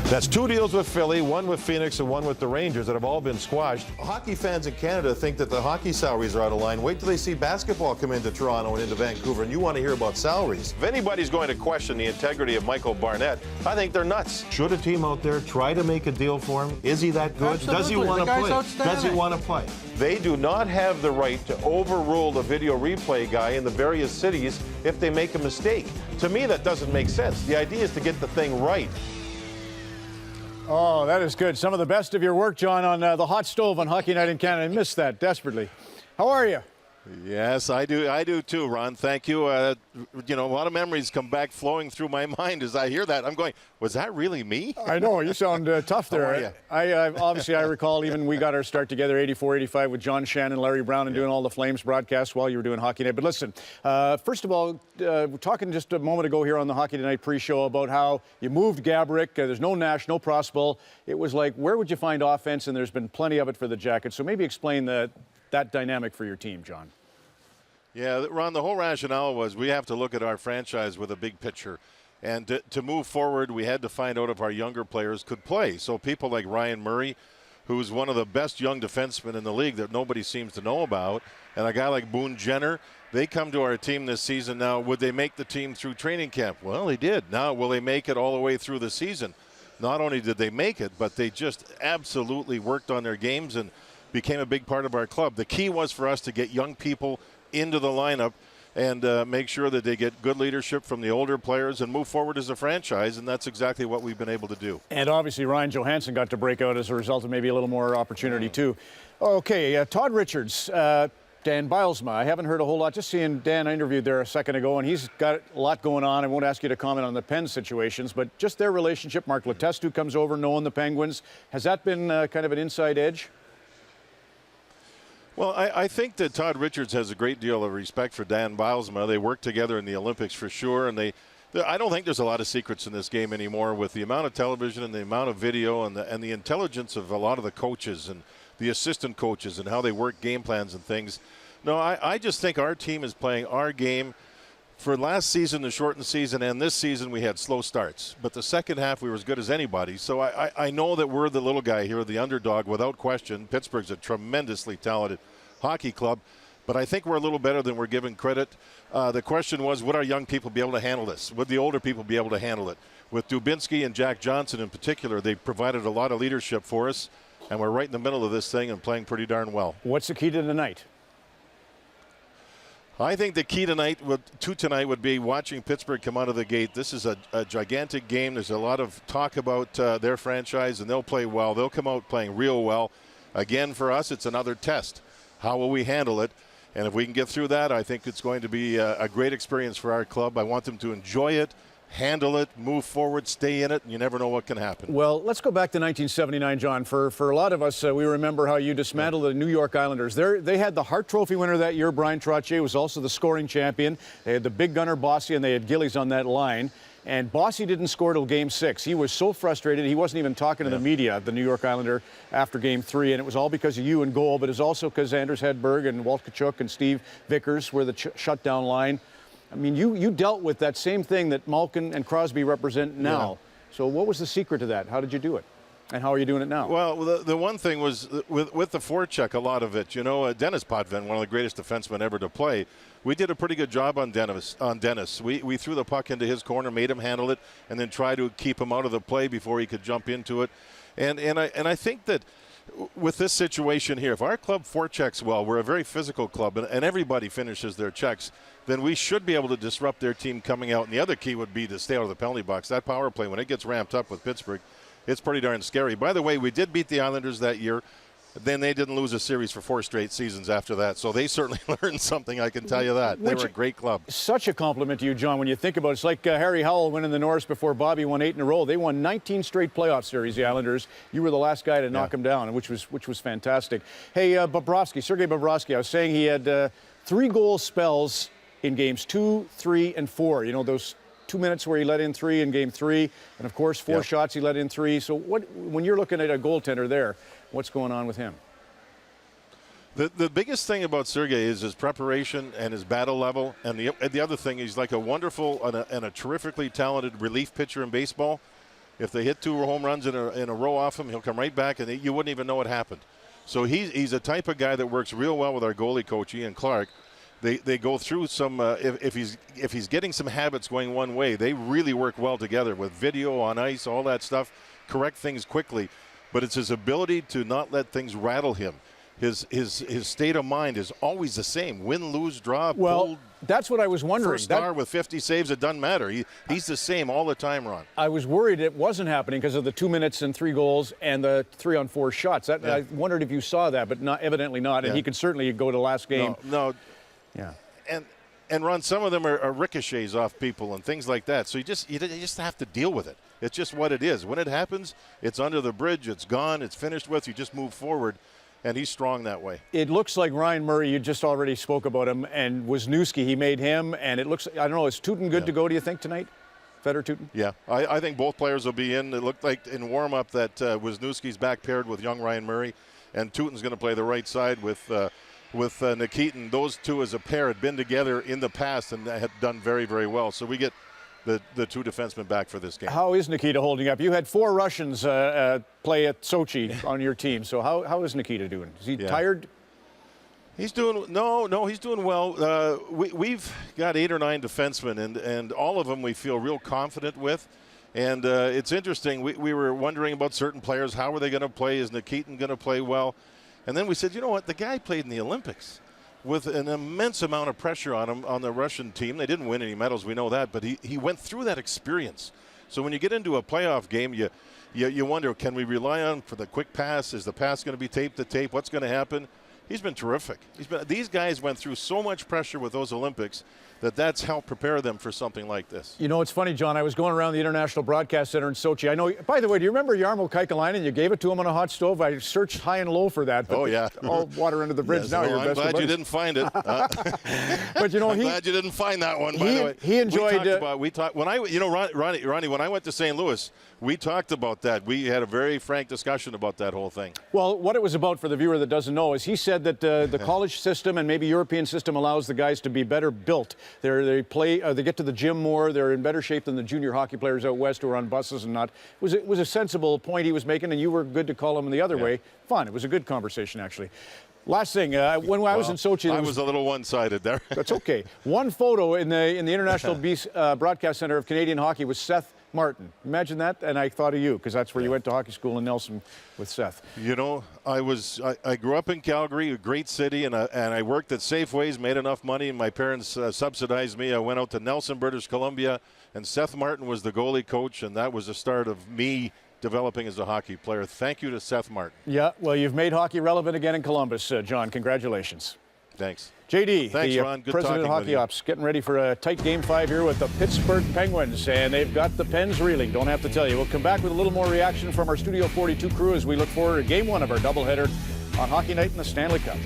That's 2 deals with Philly, 1 with Phoenix, and 1 with the Rangers that have all been squashed. Hockey fans in Canada think that the hockey salaries are out of line. Wait till they see basketball come into Toronto and into Vancouver, and you want to hear about salaries. If anybody's going to question the integrity of Michael Barnett, I think they're nuts. Should a team out there try to make a deal for him? Is he that good? Absolutely. Does he want to play? Does he want to play? They do not have the right to overrule the video replay guy in the various cities if they make a mistake. To me, that doesn't make sense. The idea is to get the thing right. Oh, that is good. Some of the best of your work, John, on the hot stove on Hockey Night in Canada. I missed that desperately. How are you? Yes, I do too, Ron. Thank you. You know, a lot of memories come back flowing through my mind as I hear that. I'm going, was that really me? I know, you sound tough there. How are you? I obviously, I recall even we got our start together 84, 85 with John Shannon, Larry Brown, and doing all the Flames broadcasts while you were doing Hockey Night. But listen, first of all, we're talking just a moment ago here on the Hockey Night pre-show about how you moved Gaborik. There's no Nash, no Prospel. It was like, where would you find offense? And there's been plenty of it for the Jackets. So maybe explain that dynamic for your team, John. Yeah, Ron, the whole rationale was we have to look at our franchise with a big picture. And to move forward, we had to find out if our younger players could play. So people like Ryan Murray, who's one of the best young defensemen in the league that nobody seems to know about, and a guy like Boone Jenner, they come to our team this season now. Would they make the team through training camp? Well, they did. Now, will they make it all the way through the season? Not only did they make it, but they just absolutely worked on their games and became a big part of our club. The key was for us to get young people into the lineup and make sure that they get good leadership from the older players and move forward as a franchise, and that's exactly what we've been able to do. And obviously Ryan Johansson got to break out as a result of maybe a little more opportunity too. Okay, Todd Richards, Dan Bilesma. I haven't heard a whole lot. Just seeing Dan, I interviewed there a second ago, and he's got a lot going on. I won't ask you to comment on the Penn situations, but just their relationship. Mark Letestu comes over knowing the Penguins. Has that been kind of an inside edge? Well, I think that Todd Richards has a great deal of respect for Dan Bilesma. They worked together in the Olympics for sure, and I don't think there's a lot of secrets in this game anymore with the amount of television and the amount of video and the intelligence of a lot of the coaches and the assistant coaches and how they work game plans and things. No, I just think our team is playing our game. For last season, the shortened season, and this season we had slow starts. But the second half, we were as good as anybody. So I know that we're the little guy here, the underdog, without question. Pittsburgh's a tremendously talented hockey club. But I think we're a little better than we're given credit. The question was, would our young people be able to handle this? Would the older people be able to handle it? With Dubinsky and Jack Johnson in particular, they provided a lot of leadership for us. And we're right in the middle of this thing and playing pretty darn well. What's the key to the night? I think the key tonight would be watching Pittsburgh come out of the gate. This is a gigantic game. There's a lot of talk about their franchise, and they'll play well. They'll come out playing real well. Again, for us, it's another test. How will we handle it? And if we can get through that, I think it's going to be a great experience for our club. I want them to enjoy it, handle it, move forward, stay in it, and you never know what can happen. Well, let's go back to 1979, John. For a lot of us, we remember how you dismantled the New York Islanders. They had the Hart Trophy winner that year, Brian Trottier, was also the scoring champion. They had the big gunner Bossy, and they had Gillies on that line. And Bossy didn't score till Game 6. He was so frustrated, he wasn't even talking to the media, the New York Islander, after Game 3. And it was all because of you and goal, but it was also because Anders Hedberg and Walt Tkachuk and Steve Vickers were the shutdown line. I mean, you dealt with that same thing that Malkin and Crosby represent now. Yeah. So what was the secret to that? How did you do it? And how are you doing it now? Well, the one thing was with the forecheck, a lot of it. You know, Dennis Potvin, one of the greatest defensemen ever to play, we did a pretty good job on Dennis. We threw the puck into his corner, made him handle it, and then try to keep him out of the play before he could jump into it. And I think that with this situation here, if our club forechecks well, we're a very physical club, and everybody finishes their checks, then we should be able to disrupt their team coming out. And the other key would be to stay out of the penalty box. That power play, when it gets ramped up with Pittsburgh, it's pretty darn scary. By the way, we did beat the Islanders that year. Then they didn't lose a series for 4 straight seasons after that. So they certainly learned something, I can tell you that. They were a great club. Such a compliment to you, John, when you think about it. It's like Harry Howell winning the Norris before Bobby won 8 in a row. They won 19 straight playoff series, the Islanders. You were the last guy to knock them down, which was fantastic. Hey, Sergei Bobrovsky, I was saying he had 3 goal spells in games 2, 3, and 4. You know, those 2 minutes where he let in 3 in game 3, and of course 4 shots he let in 3. So when you're looking at a goaltender there, what's going on with him? The biggest thing about Sergei is his preparation and his battle level, and the other thing, he's like a wonderful and a terrifically talented relief pitcher in baseball. If they hit 2 home runs in a row off him, he'll come right back, and you wouldn't even know it happened. So he's a type of guy that works real well with our goalie coach, Ian Clark. They go through some if he's getting some habits going one way, they really work well together with video on ice, all that stuff, correct things quickly. But it's his ability to not let things rattle him. His state of mind is always the same. Win, lose, draw, pull. That's what I was wondering. First star with 50 saves, it doesn't matter. He's the same all the time, Ron. I was worried it wasn't happening because of the 2 minutes and 3 goals and the 3-on-4 shots. I wondered if you saw that, but evidently not. And he could certainly go to last game. No. Yeah. And Ron, some of them are ricochets off people and things like that. So you just have to deal with it. It's just what it is. When it happens, it's under the bridge. It's gone. It's finished with. You just move forward. And he's strong that way. It looks like Ryan Murray, you just already spoke about him, and Wisniewski, he made him, and it looks, I don't know, is Tootin good to go, do you think, tonight? Feder Tootin? Yeah, I think both players will be in. It looked like in warm-up that Wisniewski's back paired with young Ryan Murray, and Tootin's going to play the right side with Nikitin. Those two as a pair had been together in the past and had done very, very well. So we get the 2 defensemen back for this game. How is Nikita holding up? You had 4 Russians play at Sochi on your team. So how is Nikita doing? Is he tired? He's doing he's doing well. We've got 8 or 9 defensemen, and all of them we feel real confident with. And it's interesting. We were wondering about certain players. How are they going to play? Is Nikitin going to play well? And then we said, you know what? The guy played in the Olympics with an immense amount of pressure on him on the Russian team. They didn't win any medals, we know that, but he went through that experience. So when you get into a playoff game, you wonder, can we rely on for the quick pass? Is the pass going to be tape to tape? What's going to happen? He's been terrific. These guys went through so much pressure with those Olympics that's helped prepare them for something like this. You know, it's funny, John. I was going around the International Broadcast Center in Sochi. I know, by the way, do you remember Jarmo Kekalainen? You gave it to him on a hot stove. I searched high and low for that. But oh, yeah. All water under the bridge yes, now. well, I'm glad you didn't find it. But, you know, I'm glad you didn't find that one, by the way. He enjoyed Ronnie, when I went to St. Louis, we talked about that. We had a very frank discussion about that whole thing. Well, what it was about for the viewer that doesn't know is he said that the college system and maybe European system allows the guys to be better built. They get to the gym more. They're in better shape than the junior hockey players out west who are on buses and not. It was a sensible point he was making, and you were good to call him the other way. Fun. It was a good conversation, actually. Last thing, when I was in Sochi, I was a little one-sided there. That's okay. One photo in the International Broadcast Center of Canadian Hockey was Seth Martin. Imagine that, and I thought of you because that's where you went to hockey school in Nelson with Seth. You know, I grew up in Calgary, a great city, and I worked at Safeways, made enough money, and my parents subsidized me. I went out to Nelson, British Columbia, and Seth Martin was the goalie coach, and that was the start of me developing as a hockey player. Thank you to Seth Martin. Yeah, well, you've made hockey relevant again in Columbus, John. Congratulations. Thanks. JD, Thanks, the Ron. Good president of Hockey Ops, getting ready for a tight Game 5 here with the Pittsburgh Penguins, and they've got the Pens reeling. Don't have to tell you. We'll come back with a little more reaction from our Studio 42 crew as we look forward to Game 1 of our doubleheader on Hockey Night in the Stanley Cup.